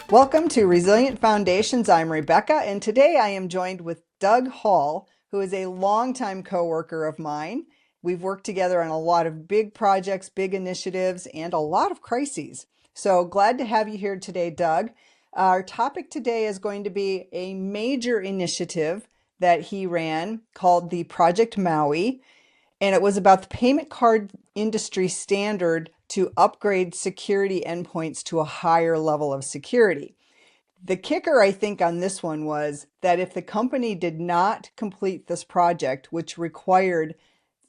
Welcome to Resilient Foundations. I'm Rebecca, and today I am joined with Doug Hall, who is a longtime coworker of mine. We've worked together on a lot of big projects, big initiatives, and a lot of crises. So glad to have you here today, Doug. Our topic today is going to be a major initiative that he ran called the Project Maui, and it was about the payment card industry standard to upgrade security endpoints to a higher level of security. The kicker, I think, on this one was that if the company did not complete this project, which required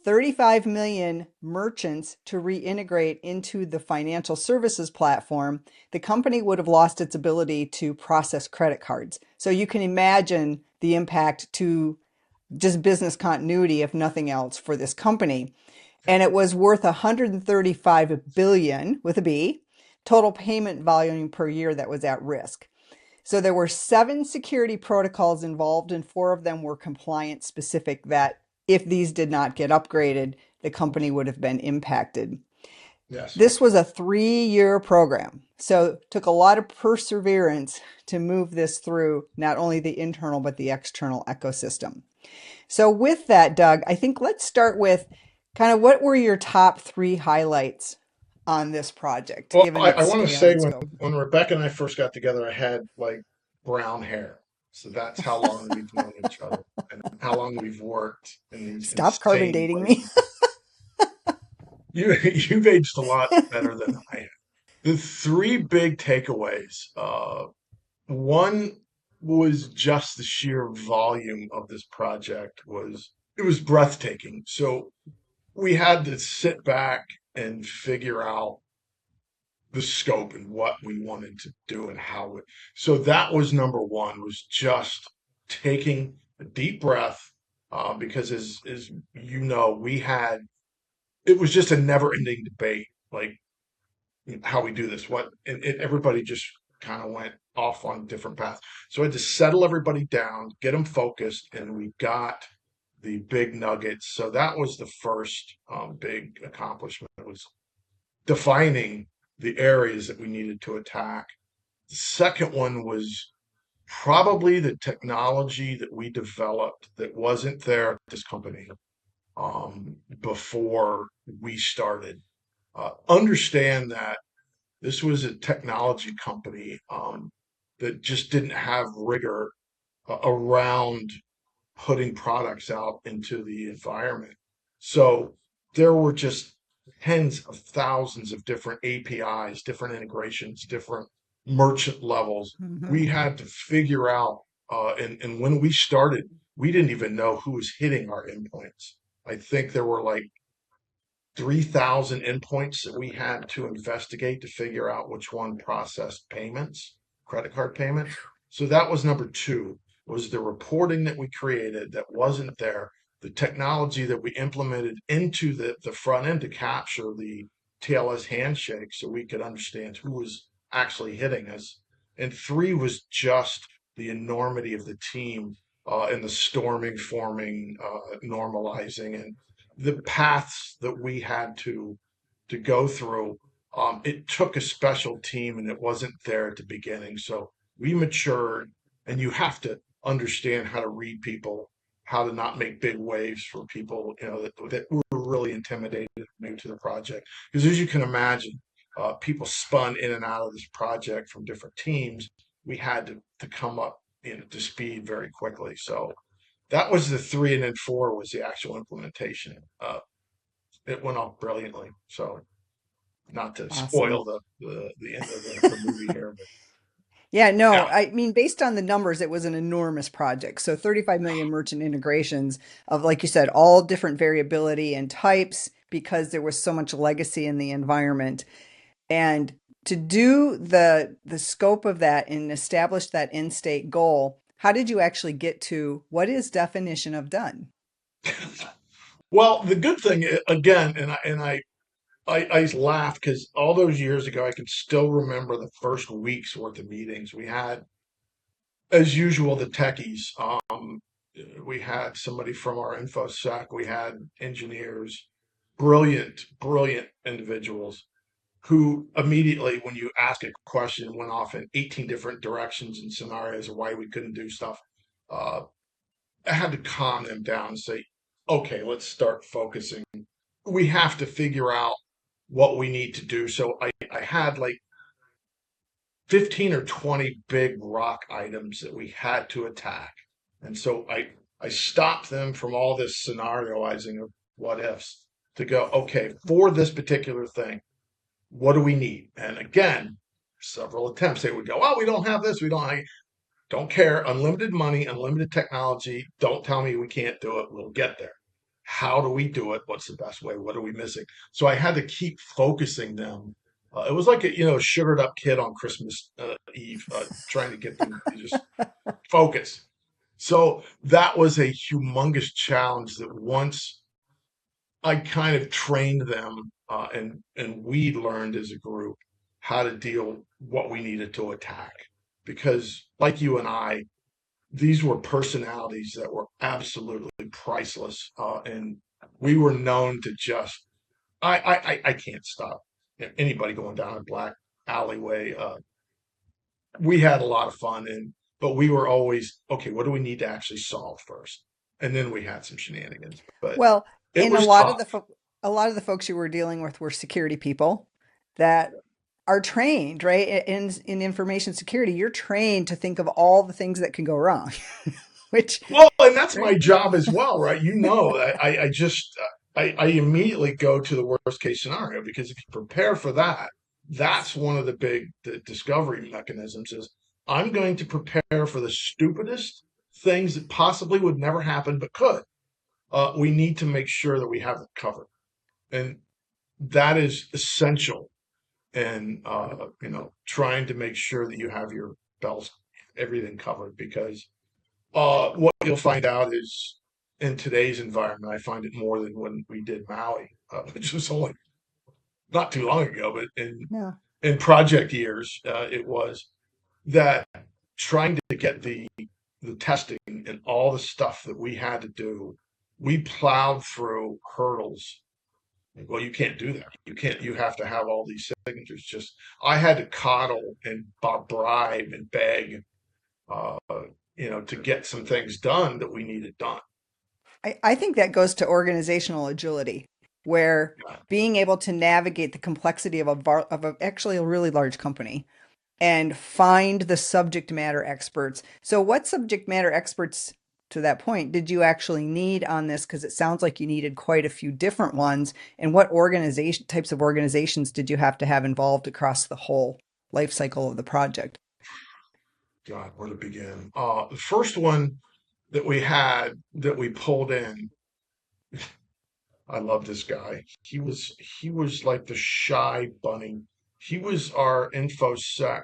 35 million merchants to reintegrate into the financial services platform, the company would have lost its ability to process credit cards. So you can imagine the impact to just business continuity, if nothing else, for this company. And it was worth 135 billion with a B total payment volume per year that was at risk. So there were 7 security protocols involved, and 4 of them were compliance specific, that if these did not get upgraded, the company would have been impacted. Yes. This was a 3-year program. So it took a lot of perseverance to move this through not only the internal, but the external ecosystem. So with that, Doug, I think let's start with kind of what were your top 3 highlights on this project, Well, given I its want to scale say and scope. when Rebecca and I first got together, I had like brown hair. So that's how long we've known each other and how long we've worked in these Stop carbon insane dating me. places. You've aged a lot better than I have. The three big takeaways. One was just the sheer volume of this project was it was breathtaking. So we had to sit back and figure out the scope and what we wanted to do and how it. So that was number one, was just taking a deep breath, because as you know, we had it was just a never ending debate, like how we do this, what and everybody just kind of went off on different paths. So I had to settle everybody down, get them focused, and we got the big nuggets. So that was the first big accomplishment, was defining the areas that we needed to attack. The second one was probably the technology that we developed that wasn't there at this company before we started. Understand that this was a technology company that just didn't have rigor around putting products out into the environment. So there were just tens of thousands of different APIs, different integrations, different merchant levels. Mhm. We had to figure out, and when we started, we didn't even know who was hitting our endpoints. I think there were like 3,000 endpoints that we had to investigate to figure out which one processed payments, credit card payments. So that was number two, was the reporting that we created that wasn't there, the technology that we implemented into the front end to capture the TLS handshake so we could understand who was actually hitting us. And three was just the enormity of the team and the storming, forming, normalizing, and the paths that we had to go through. It took a special team, and it wasn't there at the beginning. So we matured, and you have to understand how to read people, how to not make big waves for people, that were really intimidated and new to the project. Because as you can imagine, people spun in and out of this project from different teams. We had to come up to speed very quickly. So that was the three, and then four was the actual implementation. It went off brilliantly. So not to Awesome. spoil the end of the movie here, but Yeah, no, yeah, I mean, based on the numbers, it was an enormous project. So 35 million merchant integrations of, like you said, all different variability and types because there was so much legacy in the environment. And to do the scope of that and establish that end state goal, how did you actually get to what is definition of done? well, the good thing again, and I laugh because all those years ago, I can still remember the first week's worth of meetings we had. As usual, the techies. We had somebody from our infosec. We had engineers, brilliant, brilliant individuals. who immediately, when you ask a question, went off in 18 different directions and scenarios of why we couldn't do stuff. Uh, I had to calm them down and say, okay, let's start focusing. We have to figure out what we need to do. So I had like 15 or 20 big rock items that we had to attack. And so I stopped them from all this scenarioizing of what ifs to go, okay, for this particular thing, what do we need? And again, several attempts, they would go, oh, we don't have this, we don't care. Unlimited money, unlimited technology. Don't tell me we can't do it. We'll get there. How do we do it? What's the best way? What are we missing? So I had to keep focusing them. It was like a sugared up kid on Christmas Eve, trying to get them to just focus. So that was a humongous challenge that once I kind of trained them, and we learned as a group how to deal what we needed to attack. Because like you and I, these were personalities that were absolutely priceless, and we were known to just I can't stop anybody going down a black alleyway. We had a lot of fun, and but we were always okay. What do we need to actually solve first? And then we had some shenanigans, but Well, it and was tough. a lot of the folks you were dealing with were security people that are trained, right? In information security, you're trained to think of all the things that can go wrong, which, Well, and that's my right? job as well, right? I just I immediately go to the worst case scenario because if you prepare for that, that's one of the big discovery mechanisms is I'm going to prepare for the stupidest things that possibly would never happen but could. We need to make sure that we have it covered, and that is essential. And trying to make sure that you have your bells, everything covered because what you'll find out is in today's environment, I find it more than when we did Maui, which was only not too long ago, but Yeah. in project years, it was that trying to get the testing and all the stuff that we had to do, we plowed through hurdles. Well, you can't do that. You can't. You have to have all these signatures. Just I had to coddle and bribe and beg uh, to get some things done that we needed done. I think that goes to organizational agility, where Yeah. being able to navigate the complexity of actually a really large company and find the subject matter experts. So, what subject matter experts to that point did you actually need on this? Because it sounds like you needed quite a few different ones. And what organization types of organizations did you have to have involved across the whole life cycle of the project? God, where to begin? The first one that we had that we pulled in, I love this guy. He was like the shy bunny. He was our infosec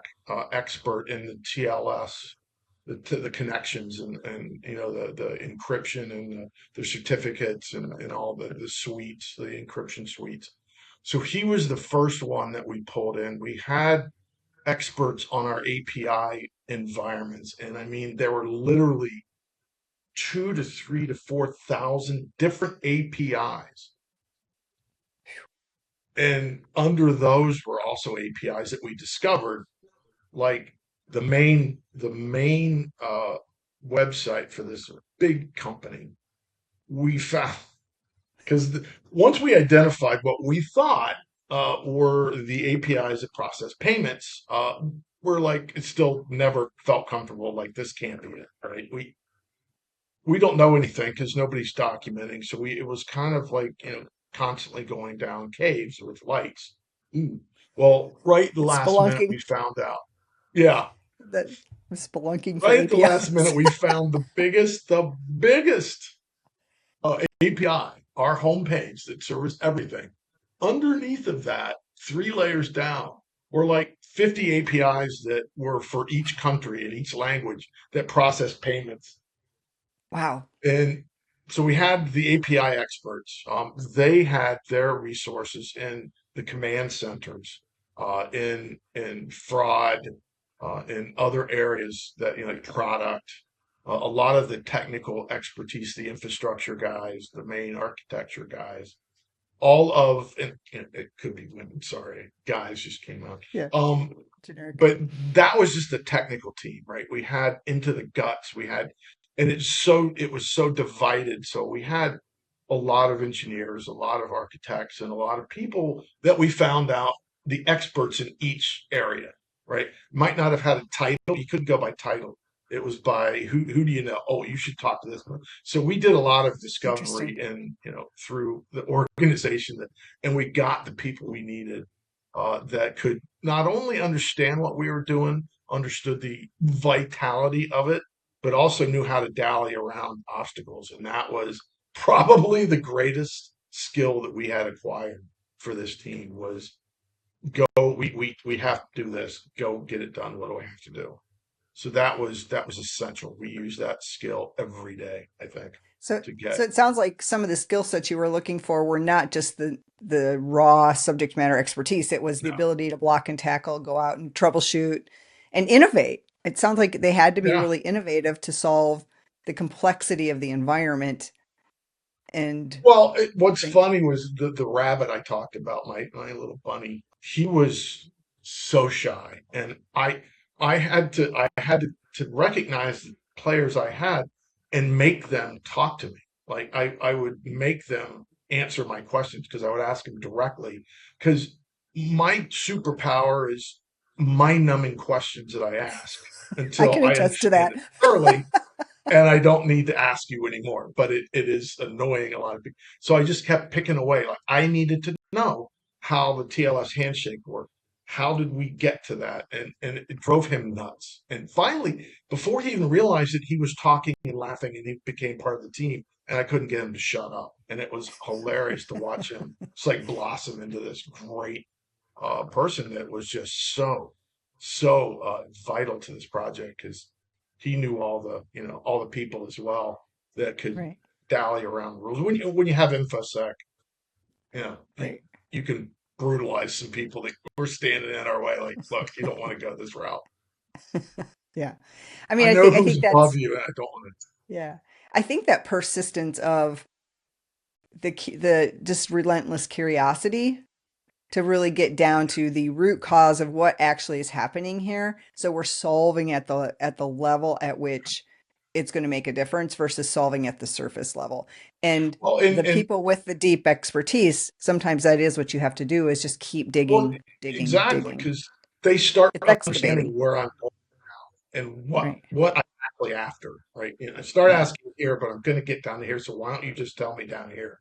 expert in the TLS, the connections and the encryption and the certificates and all the suites, the encryption suites. So he was the first one that we pulled in. We had experts on our API environments. And I mean, there were literally 2 to 3 to 4,000 different APIs. And under those were also APIs that we discovered, like the main website for this big company. We found because once we identified what we thought were the APIs that process payments, we're like, it still never felt comfortable. Like this can't be it, right? We don't know anything because nobody's documenting. So it was kind of like constantly going down caves with lights. Ooh. Well, right at the last minute we Spelunking, found out. Yeah, that spelunking for right at the last minute APIs. we found the biggest API, our homepage that serves everything. Underneath of that, 3 layers down, were like 50 APIs that were for each country and each language that process payments. Wow. And so we had the API experts. They had their resources in the command centers, in fraud, in other areas that like product. A lot of the technical expertise, the infrastructure guys, the main architecture guys. all of, and it could be women, sorry, guys just came out. Yeah, Um, generic. but that was just the technical team, right? We had Into the Guts, we had, and it was so divided. So we had a lot of engineers, a lot of architects, and a lot of people that we found out the experts in each area, right? Might not have had a title. You couldn't go by title. It was by who do you know? Oh, you should talk to this one. So we did a lot of discovery Interesting. and through the organization that, and we got the people we needed that could not only understand what we were doing, understood the vitality of it, but also knew how to dally around obstacles. And that was probably the greatest skill that we had acquired for this team was go, we have to do this, go get it done. What do I have to do? So that was essential. We use that skill every day, I think, So, to so get. it sounds like some of the skill sets you were looking for were not just the raw subject matter expertise. It was the No. ability to block and tackle, go out and troubleshoot, and innovate. It sounds like they had to be Yeah. really innovative to solve the complexity of the environment and Well, what's think, funny was the rabbit I talked about, my little bunny. He was so shy, and I had to recognize the players I had and make them talk to me. Like I would make them answer my questions because I would ask them directly. Because my superpower is mind-numbing questions that I ask I until can I attest to understand that. it thoroughly and I don't need to ask you anymore. But it is annoying a lot of people. So I just kept picking away. Like I needed to know how the TLS handshake worked. How did we get to that? And it drove him nuts. And finally, before he even realized it, he was talking and laughing, and he became part of the team. And I couldn't get him to shut up. And it was hilarious to watch him. It's like blossom into this great person that was just so vital to this project because he knew all the people as well that could Right, dally around rules. When you have infosec, you know, you right. you can brutalize some people that were standing in our way. Like, look, you don't want to go this route. Yeah. I mean, I I know think I who's think above that's you, and I don't want to. yeah. I think that persistence of the just relentless curiosity to really get down to the root cause of what actually is happening here. So we're solving at the level at which it's going to make a difference versus solving at the surface level. And Well, the and people with the deep expertise, sometimes that is what you have to do is just keep well, digging, digging, exactly digging. because they start It's understanding excavating, where I'm going and what right? what I'm actually after, right? I start Yeah, asking here, but I'm going to get down to here. So why don't you just tell me down here?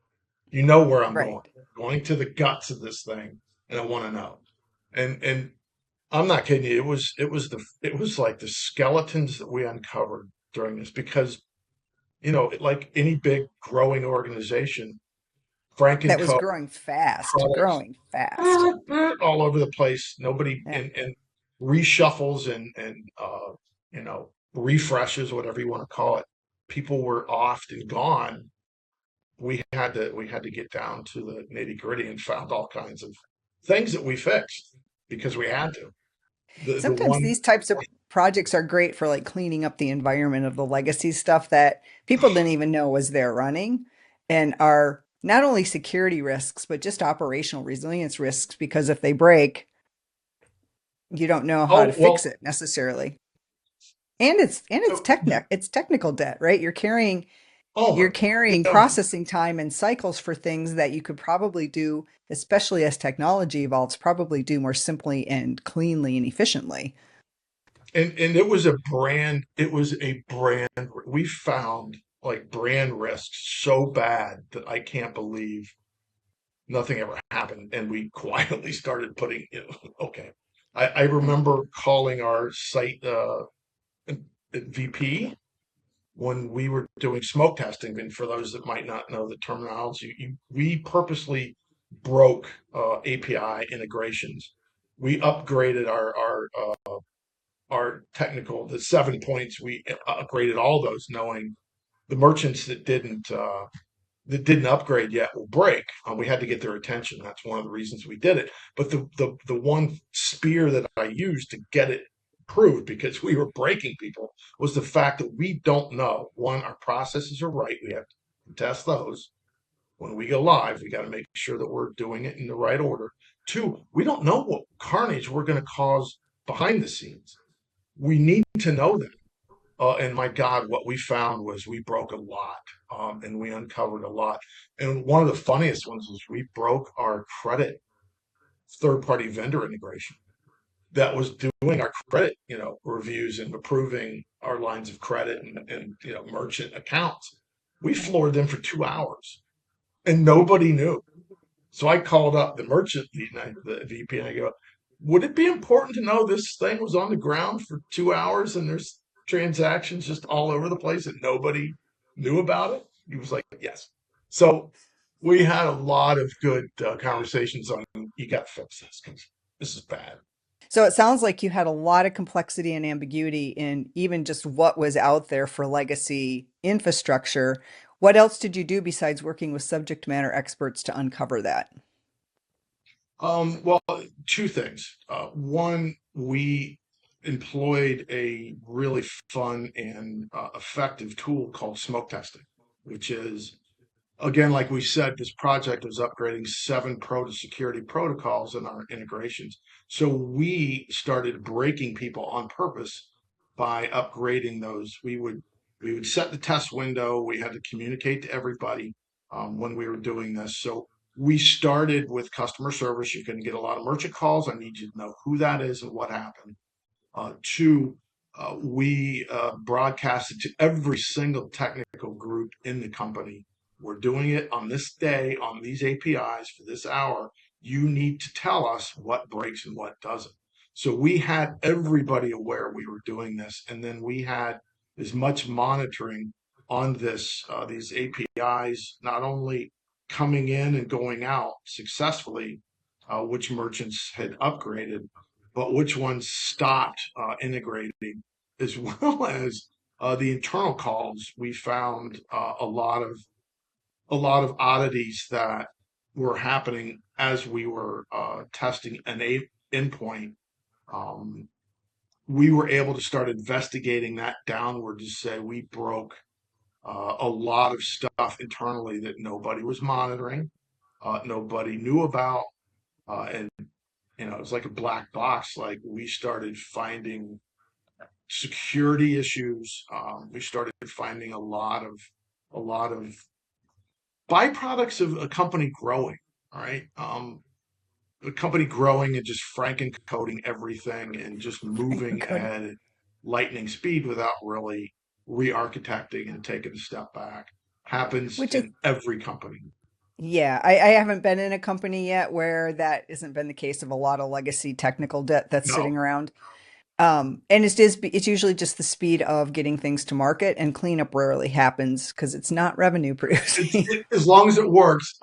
You know where I'm going. right. Going to the guts of this thing, and I want to know. And I'm not kidding you. It was like the skeletons that we uncovered during this because like any big growing organization, Frank and That was Co. products growing fast. all over the place. Nobody Yeah. and reshuffles and refreshes, whatever you want to call it. People were off and gone. We had to get down to the nitty gritty and found all kinds of things that we fixed because we had to. The Sometimes one these types of projects are great for like cleaning up the environment of the legacy stuff that people didn't even know was there running and are not only security risks, but just operational resilience risks because if they break, you don't know how to oh fix well it necessarily. And it's it's technical debt, right? oh You're my carrying yeah. processing time and cycles for things that you could probably do, especially as technology evolves, probably do more simply and cleanly and efficiently. And it was a brand we found like brand risks so bad that I can't believe nothing ever happened. And we quietly started putting, okay. I Right. remember calling our site VP when we were doing smoke testing. And for those that might not know the terminology, we purposely broke API integrations. We upgraded our technical, the 7 points. We upgraded all those, knowing the merchants that didn't upgrade yet will break. We had to get their attention. That's one of the reasons we did it. But the one spear that I used to get it approved because we were breaking people was the fact that we don't know. One, our processes are right. We have to test those. When we go live, we got to make sure that we're doing it in the right order. Two, we don't know what carnage we're going to cause behind the scenes. We need to know that. And my God, what we found was we broke a lot, and we uncovered a lot. And one of the funniest ones was we broke our credit third-party vendor integration that was doing our credit, reviews and approving our lines of credit and merchant accounts. We floored them for 2 hours, and nobody knew. So I called up the merchant, the VP, and I go, would it be important to know this thing was on the ground for 2 hours and there's transactions just all over the place and nobody knew about it? He was like, yes. So we had a lot of good conversations on you got to fix this because this is bad. So it sounds like you had a lot of complexity and ambiguity in even just what was out there for legacy infrastructure. What else did you do besides working with subject matter experts to uncover that? Well, two things. One, we employed a really fun and effective tool called smoke testing, which is, again, like we said, this project was upgrading 7 security protocols in our integrations. So we started breaking people on purpose by upgrading those. We would set the test window. We had to communicate to everybody when we were doing this. So we started with customer service. You're going to get a lot of merchant calls. I need you to know who that is and what happened. Two, we broadcasted to every single technical group in the company. We're doing it on this day, on these APIs for this hour. You need to tell us what breaks and what doesn't. So we had everybody aware we were doing this, and then we had as much monitoring on these APIs, not only coming in and going out successfully, which merchants had upgraded, but which ones stopped integrating, as well as the internal calls. We found a lot of oddities that were happening as we were testing an endpoint. Um, we were able to start investigating that downward to say we broke a lot of stuff internally that nobody was monitoring, nobody knew about, and it was like a black box. Like we started finding security issues. We started finding a lot of byproducts of a company growing. All right, a company growing and just franken coding everything and just moving Coding. at lightning speed without really re-architecting and taking a step back happens Which is, in every company. yeah, I haven't been in a company yet where that hasn't been the case of a lot of legacy technical debt that's No, sitting around. And it's usually just the speed of getting things to market, and cleanup rarely happens because it's not revenue producing. as long as it works,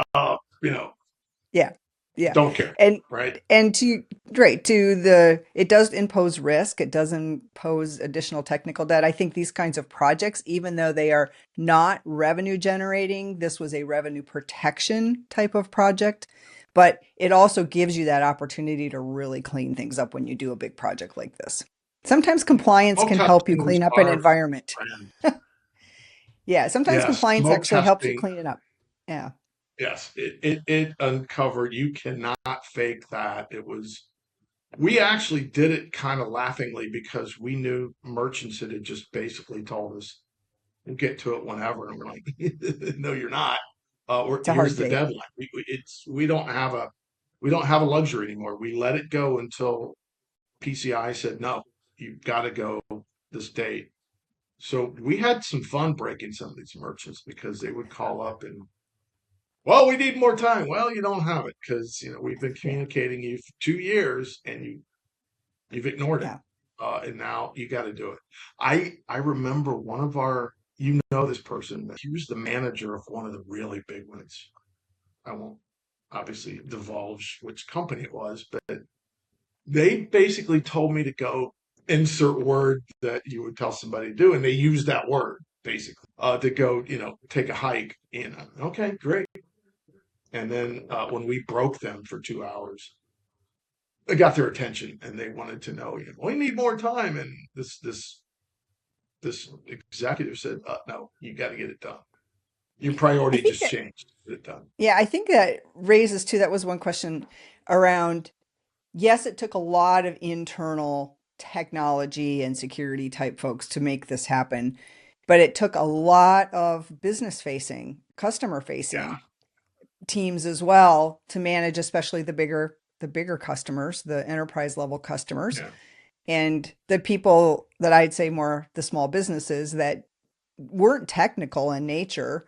Yeah. Yeah. don't care, And right? and to right to the it does impose risk. It does impose additional technical debt. I think these kinds of projects, even though they are not revenue generating, this was a revenue protection type of project. But it also gives you that opportunity to really clean things up when you do a big project like this. Sometimes compliance Smoke can help you testing was clean up an our environment. friend. Yeah, sometimes Yes, compliance smoke actually helps you testing. clean it up. Yeah. Yes, it uncovered. You cannot fake that. We actually did it kind of laughingly because we knew merchants that had just basically told us, we'll get to it whenever. And we're like, no, you're not. It's a Here's hard the date. deadline. We don't have a luxury anymore. We let it go until PCI said, no, you've got to go this date. So we had some fun breaking some of these merchants because they would call up and, well, we need more time. Well, you don't have it because we've been Yeah. communicating you for 2 years and you've ignored it, Yeah. and now you got to do it. I remember one of our this person. He was the manager of one of the really big ones. I won't obviously divulge which company it was, but they basically told me to go insert word that you would tell somebody to do, and they used that word basically to go, take a hike. And okay, great. And then when we broke them for 2 hours, it got their attention, and they wanted to know, we need more time. And this executive said, no, you got to get it done. Your I priority think just that, changed. It done. yeah, I think that raises too, that was one question around, yes, it took a lot of internal technology and security type folks to make this happen, but it took a lot of business facing, customer Yeah, facing teams as well to manage, especially the bigger customers, the enterprise level customers, yeah. and the people that I'd say more the small businesses that weren't technical in nature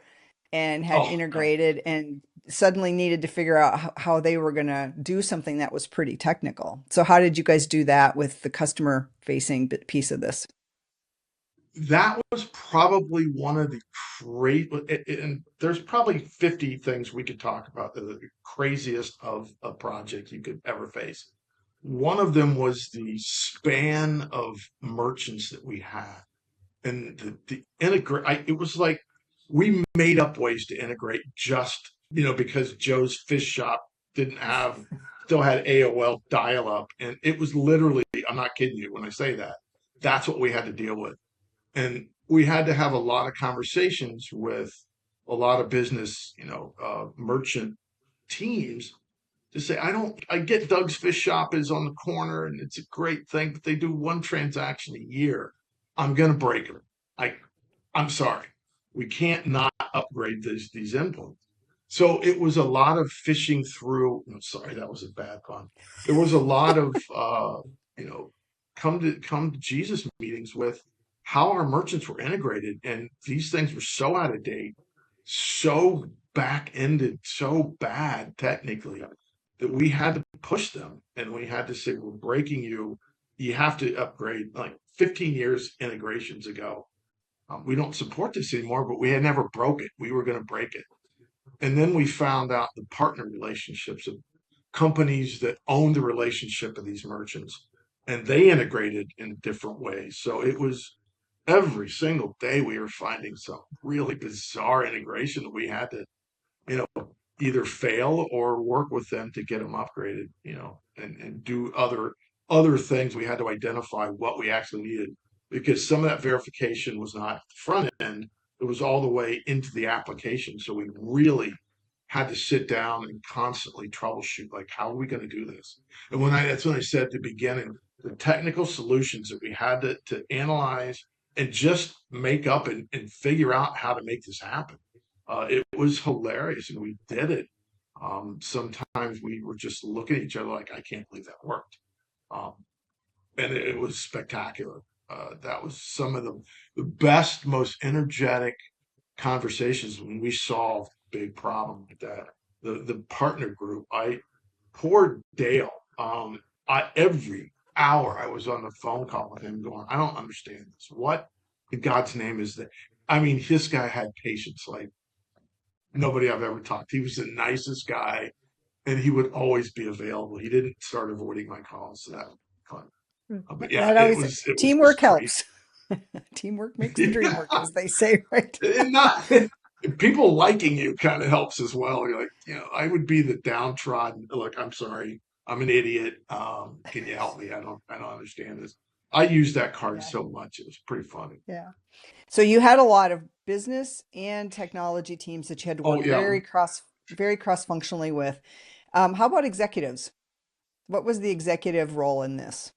and had Oh no. integrated and suddenly needed to figure out how they were going to do something that was pretty technical. So how did you guys do that with the customer facing piece of this? That was probably one of the and there's probably 50 things we could talk about, the craziest of a project you could ever face. One of them was the span of merchants that we had. And the integrate, it was like we made up ways to integrate just, because Joe's Fish Shop didn't have, still had AOL dial up. And it was literally, I'm not kidding you when I say that, that's what we had to deal with. And we had to have a lot of conversations with a lot of business, merchant teams to say, I get Doug's Fish Shop is on the corner and it's a great thing, but they do one transaction a year. I'm going to break them. I, I'm sorry. We can't not upgrade these inputs. So it was a lot of fishing through. No, sorry, that was a bad pun. There was a lot of you know, come to Jesus meetings with how our merchants were integrated, and these things were so out of date, so back ended, so bad technically that we had to push them, and we had to say, we're breaking you. You have to upgrade. Like 15 years integrations ago, we don't support this anymore, but we had never broke it. We were going to break it. And then we found out the partner relationships of companies that own the relationship of these merchants, and they integrated in different ways. So it was every single day we were finding some really bizarre integration that we had to, you know, either fail or work with them to get them upgraded, and do other things. We had to identify what we actually needed because some of that verification was not at the front end. It was all the way into the application. So we really had to sit down and constantly troubleshoot, like, how are we going to do this? And that's when I said at the beginning, the technical solutions that we had to analyze and just make up and figure out how to make this happen. It was hilarious, and we did it. Sometimes we were just looking at each other like, I can't believe that worked. Um, and it was spectacular. That was some of the best, most energetic conversations when we solved big problem like that. The partner group, poor Dale. Every hour I was on the phone call with him going, I don't understand this. What in God's name is that? I mean, this guy had patience like nobody I've ever talked to. He was the nicest guy, and he would always be available. He didn't start avoiding my calls, so that was fun. But yeah, That it always, was it was teamwork just crazy. helps. Teamwork makes the dream work, Yeah, as they say, right? and not people liking you kind of helps as well. You're like, I would be the downtrodden. Look, I'm sorry, I'm an idiot. Can you help me? I don't understand this. I used that card Yeah. so much; it was pretty funny. Yeah. So you had a lot of business and technology teams that you had to Oh work yeah, very cross functionally with. How about executives? What was the executive role in this?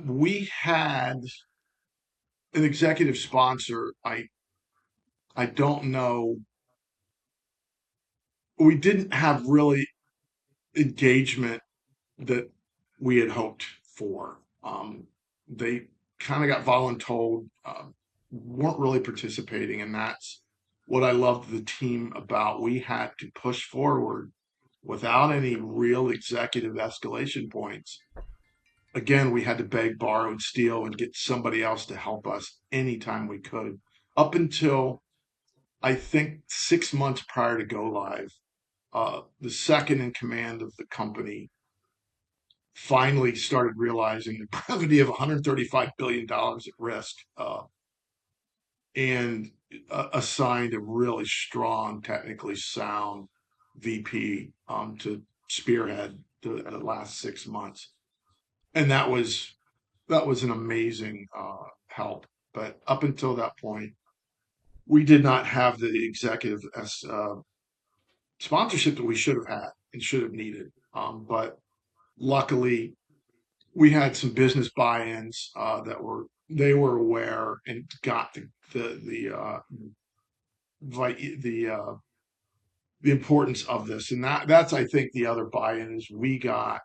we had an executive sponsor. I don't know. We didn't have really engagement that we had hoped for. They kind of got voluntold, weren't really participating, and that's what I loved the team about. We had to push forward without any real executive escalation points. Again, we had to beg, borrow, and steal and get somebody else to help us anytime we could. Up until I think 6 months prior to go live, the second in command of the company finally started realizing the gravity of $135 billion at risk, and assigned a really strong, technically sound VP, to spearhead the last 6 months. And that was an amazing help. But up until that point, we did not have the executive sponsorship that we should have had and should have needed. But luckily, we had some business buy-ins that were they were aware and got the the importance of this, and that's I think the other buy-in is we got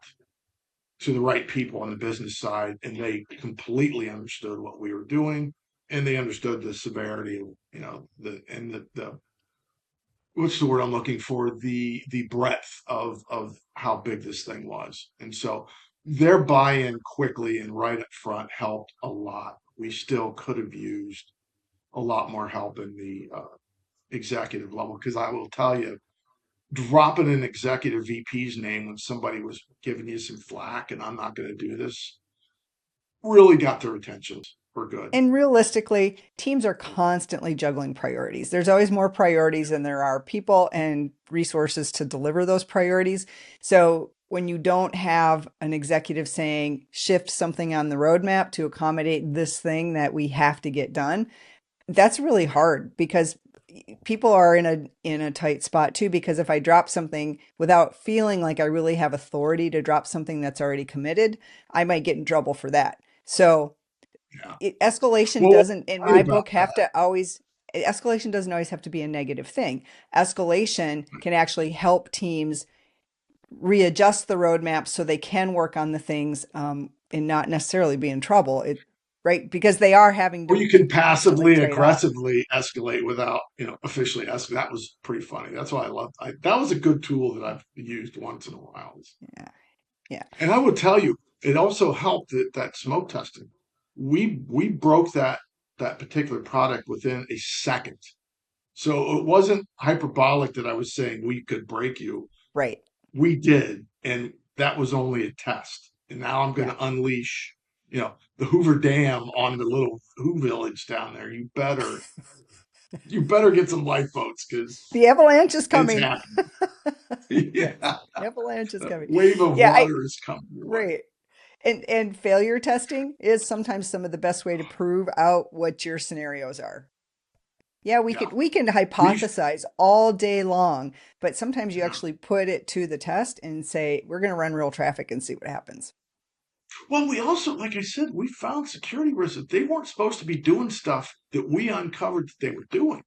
to the right people on the business side, and they completely understood what we were doing, and they understood the severity of the what's the word I'm looking for, the breadth of how big this thing was. And so their buy-in quickly and right up front helped a lot. We still could have used a lot more help in the executive level, because I will tell you, dropping an executive VP's name when somebody was giving you some flack and I'm not going to do this really got their attention for good. And realistically, teams are constantly juggling priorities. There's always more priorities than there are people and resources to deliver those priorities. So when you don't have an executive saying, shift something on the roadmap to accommodate this thing that we have to get done, that's really hard because people are in a tight spot too, because if I drop something without feeling like I really have authority to drop something that's already committed, I might get in trouble for that. So Yeah. escalation Well, doesn't, in right my about book, have to always, escalation doesn't always have to be a negative thing. Escalation can actually help teams readjust the roadmap so they can work on the things and not necessarily be in trouble. Right, because they are having or you to can constantly passively trade off. aggressively escalate without, officially escalate. That was pretty funny. That's why I loved. That was a good tool that I've used once in a while. Yeah, yeah, And I would tell you, it also helped that smoke testing. We broke that particular product within a second. So it wasn't hyperbolic that I was saying we could break you. right. We did, and that was only a test. And now I'm going Yeah, to unleash, the Hoover Dam on the little Who village down there. You better get some lifeboats because the avalanche is it's coming. happening. Yes, Yeah, the avalanche is a coming. wave of Yeah, I water is coming your way. right. And failure testing is sometimes some of the best way to prove out what your scenarios are. Yeah, Yeah, we can we hypothesize all day long, but sometimes you yeah. actually put it to the test and say, we're going to run real traffic and see what happens. Well, we also, like I said, we found security risks that they weren't supposed to be doing stuff that we uncovered that they were doing.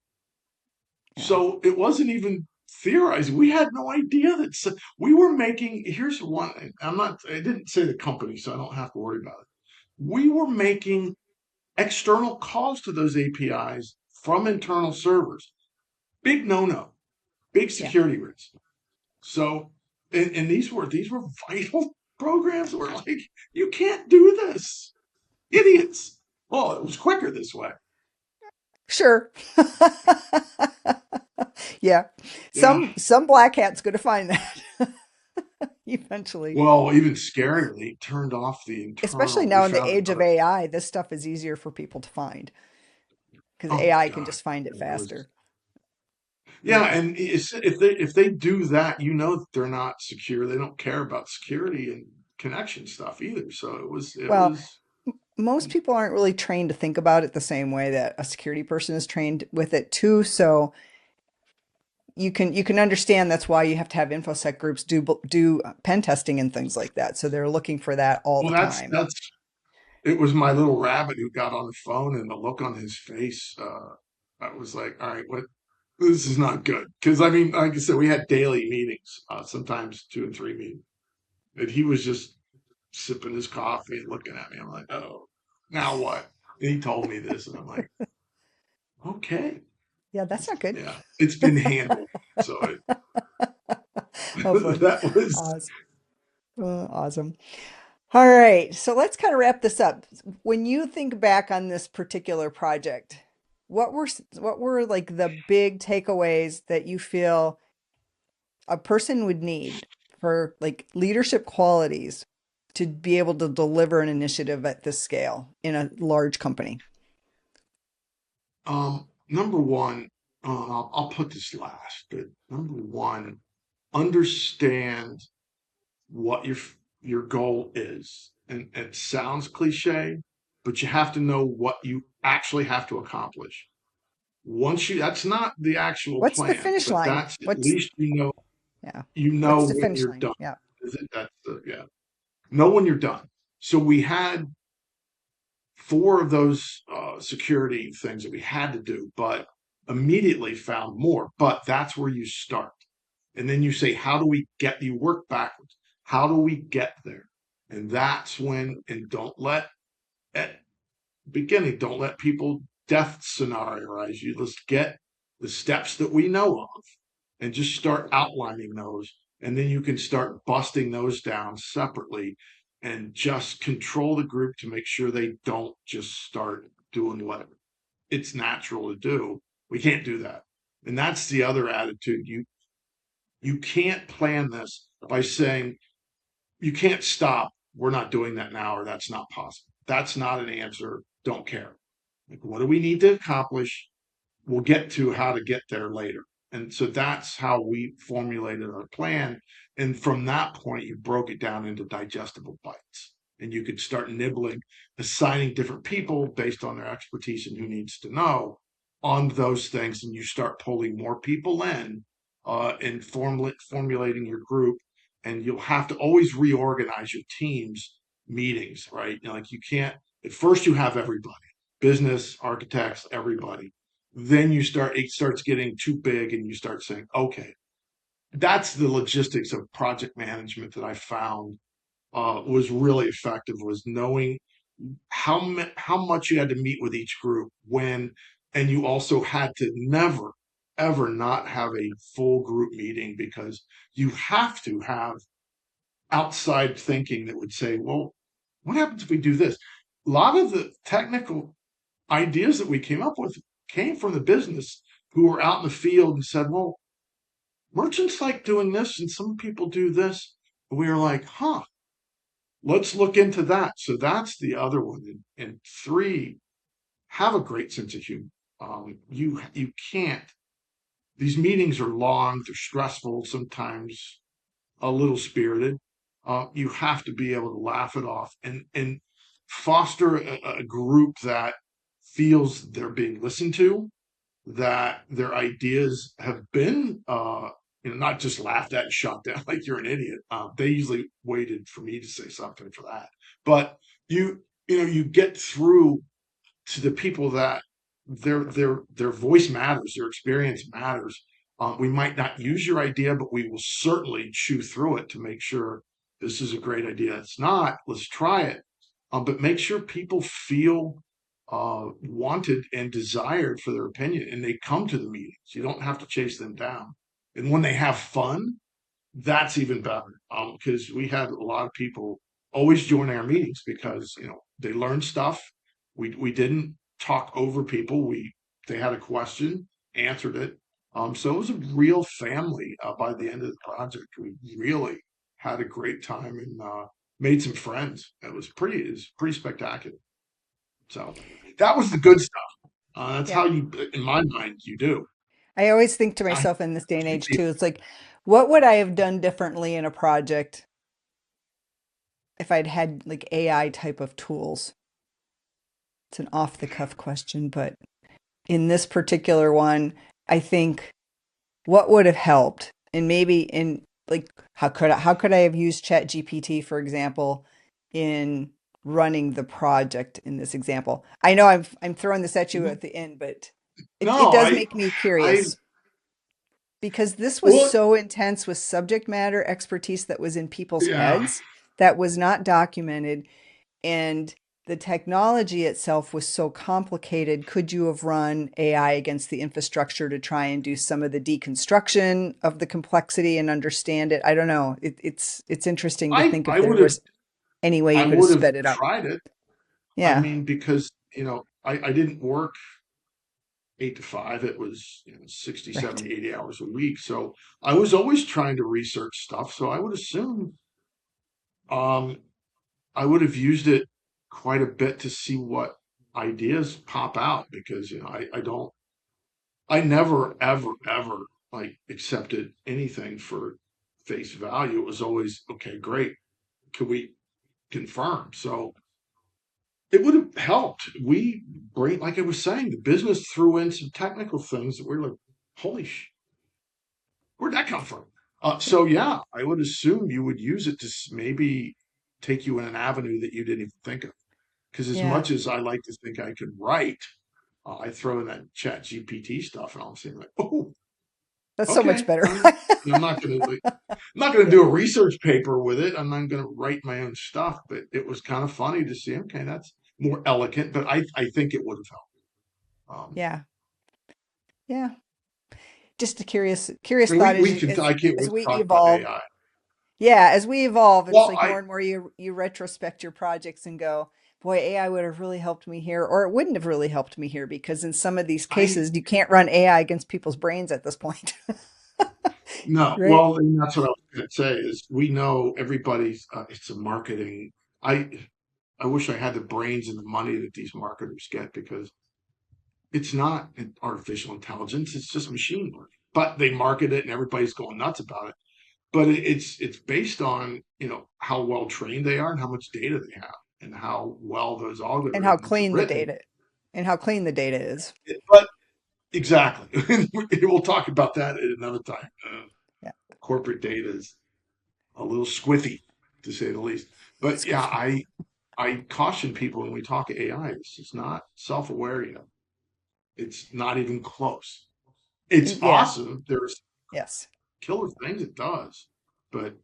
Yeah. So it wasn't even theorizing. We had no idea that we were making. Here's one. I didn't say the company, so I don't have to worry about it. We were making external calls to those APIs from internal servers. Big no-no, big Yeah. security risk. So, and these were vital programs that were like, you can't do this, idiots. Well, it was quicker this way. Sure. Yeah. Yeah. Some black hat's going to find that eventually. Well, even scarily, turned off the Especially internal. We now in the found age of another. AI, this stuff is easier for people to find because Oh my AI can God, just find it it was. faster. Yeah, and if they do that, that they're not secure. They don't care about security and connection stuff either. So it Well, was. most people aren't really trained to think about it the same way that a security person is trained with it too. So you can understand that's why you have to have infosec groups do pen testing and things like that. So they're looking for that all Well, the that's time. that's it was my little rabbit who got on the phone, and the look on his face. I was like, all right, what? This is not good. Because I mean, like I said, we had daily meetings, sometimes 2 and 3 meetings, and he was just sipping his coffee and looking at me. I'm like, oh, now what? And he told me this, and I'm like, okay, Yeah, that's not good. yeah, it's been handled. So Oh, fun. that was. Awesome. Awesome. All right. So let's kind of wrap this up. When you think back on this particular project, what were like the big takeaways that you feel a person would need for like leadership qualities to be able to deliver an initiative at this scale in a large company? Number one, I'll put this last, but number one, understand what your goal is. And it sounds cliche, but you have to know what you actually have to accomplish. Once you, that's not the actual What's the plan, finish but line? that's at What's least yeah? you know What's the when finish you're line? done. Yeah. That's the, yeah. Know when you're done. So we had four of those security things that we had to do, but immediately found more. But that's where you start. And then you say, how do we get, you work backwards? How do we get there? And that's when, and don't let, at beginning, don't let people death scenarioize you. Let's get the steps that we know of and just start outlining those. And then you can start busting those down separately and just control the group to make sure they don't just start doing what it's natural to do. We can't do that. And that's the other attitude. You can't plan this by saying you can't stop. We're not doing that now, or that's not possible. That's not an answer. Don't care. Like, what do we need to accomplish? We'll get to how to get there later. And so that's how we formulated our plan. And from that point, you broke it down into digestible bites. And you could start nibbling, assigning different people based on their expertise and who needs to know on those things. And you start pulling more people in and formulating your group. And you'll have to always reorganize your teams meetings, right? You know, like you can't, at first, you have everybody business, architects, everybody. Then it starts getting too big and you start saying, okay, that's the logistics of project management that I found was really effective, was knowing how much you had to meet with each group when, and you also had to never ever not have a full group meeting because you have to have outside thinking that would say, well, what happens if we do this? A lot of the technical ideas that we came up with came from the business who were out in the field and said, well, merchants like doing this and some people do this. And we were like, huh, let's look into that. So that's the other one. And three, have a great sense of humor. You can't. These meetings are long. They're stressful. Sometimes a little spirited. You have to be able to laugh it off and foster a group that feels they're being listened to, that their ideas have been not just laughed at and shot down like you're an idiot. They usually waited for me to say something for that, but you get through to the people that their voice matters, their experience matters. We might not use your idea, but we will certainly chew through it to make sure this is a great idea. It's not, let's try it. But make sure people feel wanted and desired for their opinion, and they come to the meetings. You don't have to chase them down. And when they have fun, that's even better. Because we had a lot of people always join our meetings because they learned stuff. We didn't talk over people. They had a question, answered it. So it was a real family by the end of the project. We really had a great time and made some friends. It was pretty spectacular. So that was the good stuff. That's Yeah. how you, in my mind, you do. I always think to I myself in this day and age too, it's like, what would I have done differently in a project if I'd had like AI type of tools? It's an off the cuff question, but in this particular one, I think what would have helped, and maybe in like how could I have used Chat GPT, for example, in running the project in this example? I know I'm throwing this at you at the end, but it no, does make me I, curious because this was well, so intense with subject matter expertise that was in people's yeah. heads that was not documented, and the technology itself was so complicated. Could you have run AI against the infrastructure to try and do some of the deconstruction of the complexity and understand it? I don't know. It's interesting to think if I there would have was any way you I could have would have sped it up. tried it. I Yeah, mean, because I didn't work 8 to 5. It was 60, right. 70, 80 hours a week. So I was always trying to research stuff. So I would assume um, I would have used it quite a bit to see what ideas pop out because I never ever ever like accepted anything for face value. It was always okay, great. Could we confirm? So it would have helped. We bring, like I was saying, the business threw in some technical things that we're like, holy where'd that come from? So yeah, I would assume you would use it to maybe take you in an avenue that you didn't even think of. Because as Yeah, much as I like to think I could write, I throw in that chat GPT stuff and I'm saying like, oh, that's so much okay. better. And I'm not gonna like, I'm not gonna Yeah, do a research paper with it. I'm not gonna write my own stuff, but it was kind of funny to see, okay, that's more elegant, but I think it would have helped. yeah, yeah. Just a curious And thought we can I can't as wait we to talk about evolve. AI. Yeah, as we evolve, it's Well, like more and more you retrospect your projects and go, boy, AI would have really helped me here, or it wouldn't have really helped me here because in some of these I cases you can't run AI against people's brains at this point. no, Right? well, and that's what I was going to say is we know everybody's it's a marketing. I wish I had the brains and the money that these marketers get because it's not an artificial intelligence, it's just machine learning. But they market it and everybody's going nuts about it. But it's based on, how well trained they are and how much data they have and how well those And how algorithms are clean the written. data and how clean the data is. But exactly. We'll talk about that at another time. Yeah. Corporate data is a little squiffy, to say the least. But yeah, Squiffy. I caution people when we talk AI, it's just not self-aware yet. It's not even close. It's Yeah. awesome. There's Yes. killer things it does, but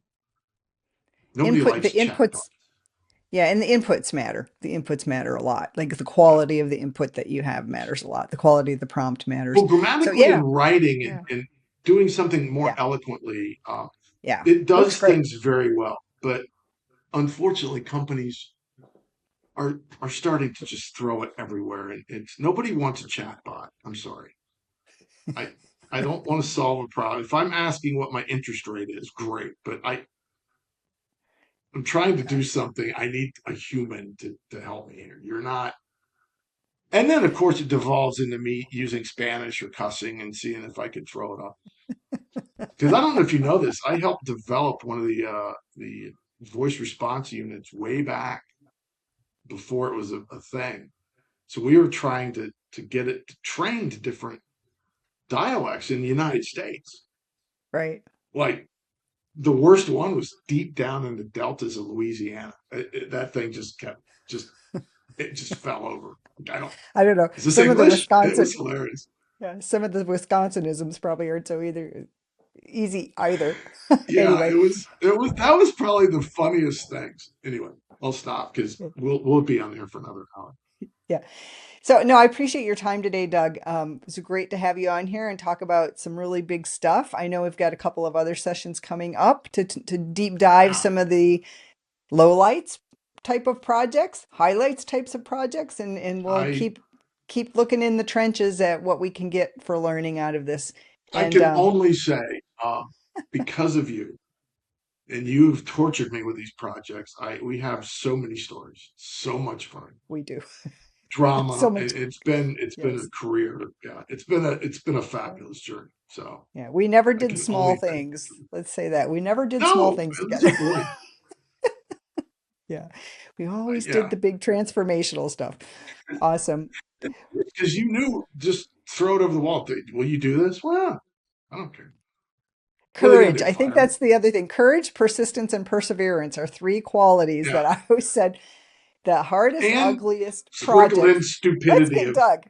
nobody Input the likes inputs. chatbots. Yeah, and the inputs matter. The inputs matter a lot. Like the Yeah. quality of the input that you have matters a lot. The quality of the prompt matters. Well, So grammatically yeah, and writing yeah, and doing something more yeah, eloquently, yeah. it Works does great. things very well. But unfortunately, companies are starting to just throw it everywhere, and it's nobody wants a chatbot. I'm sorry. I I don't want to solve a problem. If I'm asking what my interest rate is, great. But I'm trying to do something. I need a human to help me here. You're not. And then, of course, it devolves into me using Spanish or cussing and seeing if I could throw it up. Because I don't know if you know this, I helped develop one of the voice response units way back before it was a thing. So we were trying to get it trained to different dialects in the United States. Right. Like the worst one was deep down in the deltas of Louisiana. That thing just kept just it just fell over. I don't. I don't know. Is this Some of the English? It was Wisconsin, hilarious. yeah, some of the Wisconsinisms probably aren't so either easy either. Yeah, Anyway, it was that was probably the funniest things. Anyway, I'll stop because we'll be on there for another hour. yeah. So no, I appreciate your time today, Doug. It's great to have you on here and talk about some really big stuff. I know we've got a couple of other sessions coming up to deep dive Yeah, some of the lowlights type of projects, highlights types of projects, and we'll I keep looking in the trenches at what we can get for learning out of this. I And can only say because of you and you've tortured me with these projects. I we have so many stories, so much fun, we do so drama. much. It's been a Yes. career. Yeah, it's been a Yeah. fabulous journey. So Yeah. We never I did can small only thank things. Let's say that. We never did small no, things it was a together. void. Yeah. We always did Yeah, the big transformational stuff. Awesome. because you knew just throw it over the wall. Will you do this? Well, I don't care. Well, they got to Courage. be a I think fireman. that's the other thing. Courage, persistence, and perseverance are three qualities Yeah, that I always said the hardest, and ugliest sprinkled in project. Let's stupidity get of Doug.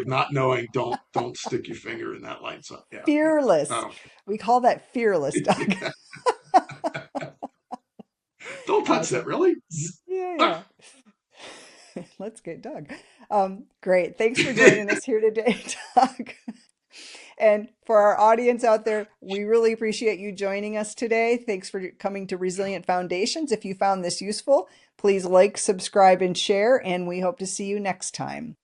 not knowing. Don't stick your finger in that lights up. Yeah, yeah. I Fearless. don't We call that fearless, Doug. care. Don't touch that, Awesome. really. Yeah, yeah. Let's get Doug. Great. Thanks for joining us here today, Doug. And for our audience out there, we really appreciate you joining us today. Thanks for coming to Resilient Foundations. If you found this useful, please like, subscribe, and share, and we hope to see you next time.